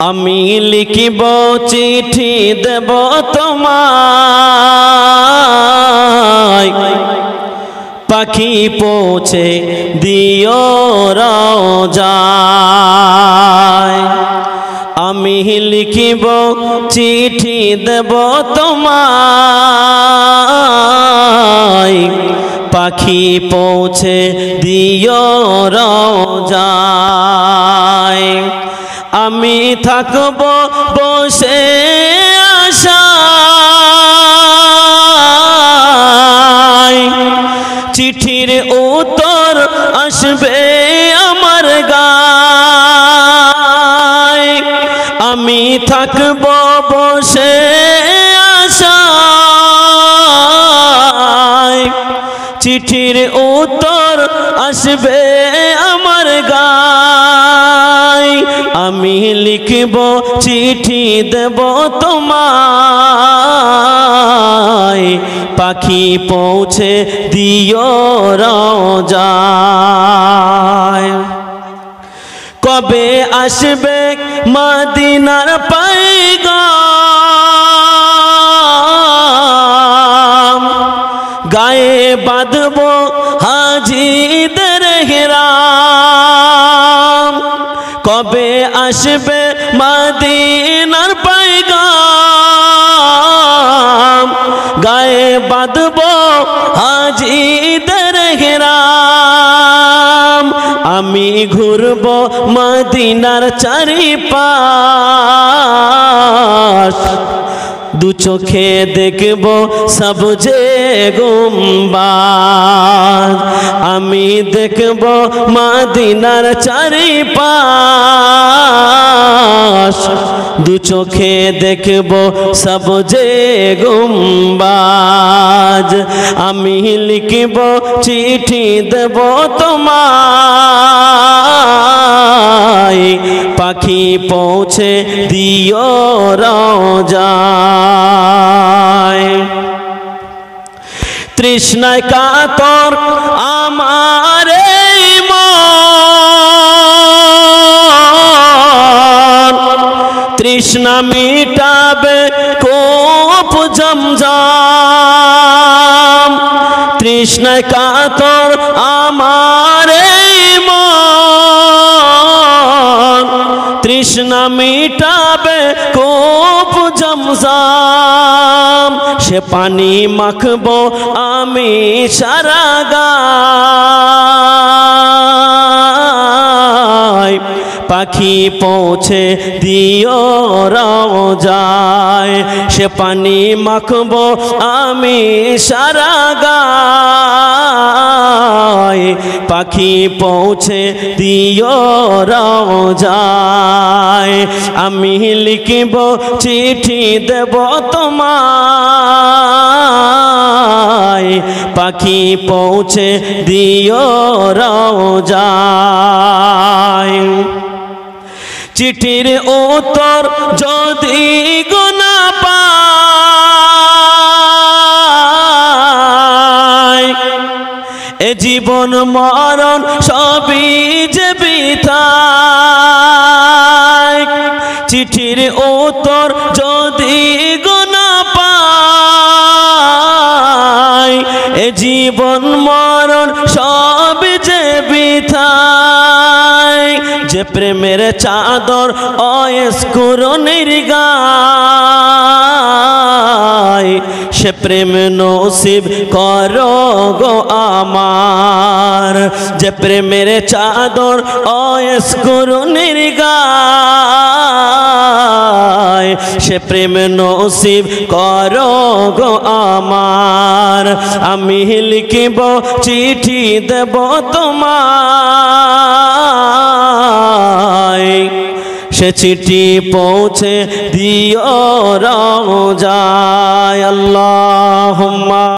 আমি লিখিব চিঠি দেব তোমায়, পাখি পৌঁছে দিও রওজায়। আমি লিখিব চিঠি দেব তোমায়, পাখি পৌঁছে দিও রওজায়। আমি থাকব বসে আশায়, চিঠির উত্তর আসবে আমার গায়। আমি থাকব বসে আশায়, চিঠির উত্তর আসবে আমার গায়। আমি লিখব চিঠি দেব তোমায়, পাখি পৌঁছে দিও রওজায়। কবে আসবে মদিনার পয়গাম, গায়ে বাঁধব হাজিদের হিরাম। কবে আসবে মদিনার পয়গাম, গায়ে বাঁধব হাজিদের হিরাম। আমি ঘুরব মদিনার চারিপাশ, দু চোখে দেখব সবজে গুম্বাদ। আমি দেখব মদিনার চারিপাশ, দু চোখে দেখব সবজে গুম্বাদ। আমি লিখব চিঠি দেব তোমায়, পাখি পৌঁছে দিও রওজায়। তৃষ্ণায় কাতর আমার এই মন, তৃষ্ণা মিটাবে কূপ জমজম। তৃষ্ণায় কাতর আমার এই মন, তৃষ্ণা মিটাবে কূপ জমজম। সে পানি মাখবো আমি সারা গায়, পাখি পৌঁছে দিও রওজায়। সে পানি মাখবো আমি সারা গায়, পাখি পৌঁছে দিও রওজায়। আমি লিখিব চিঠি দেব তোমায়, পাখি পৌঁছে দিও রওজায়। চিঠির উত্তর যদি গুনা পাই, এ জীবন মরণ সবই যে বৃথায়। চিঠির উত্তর যদি গুনা পাই, এ জীবন মরণ সব যে বৃথায়। যে প্রেমের চাদর অস্কুরনির গায়, সে প্রেম নসিব করো গো আমার। যে প্রেমের চাদর অস্কুরনির গায়, সে প্রেম নসিব করো গো আমার। আমি লিখিব চিঠি দেব তোমায়, সে চিঠি পৌঁছে দিও রওজায়। আল্লাহুম্মা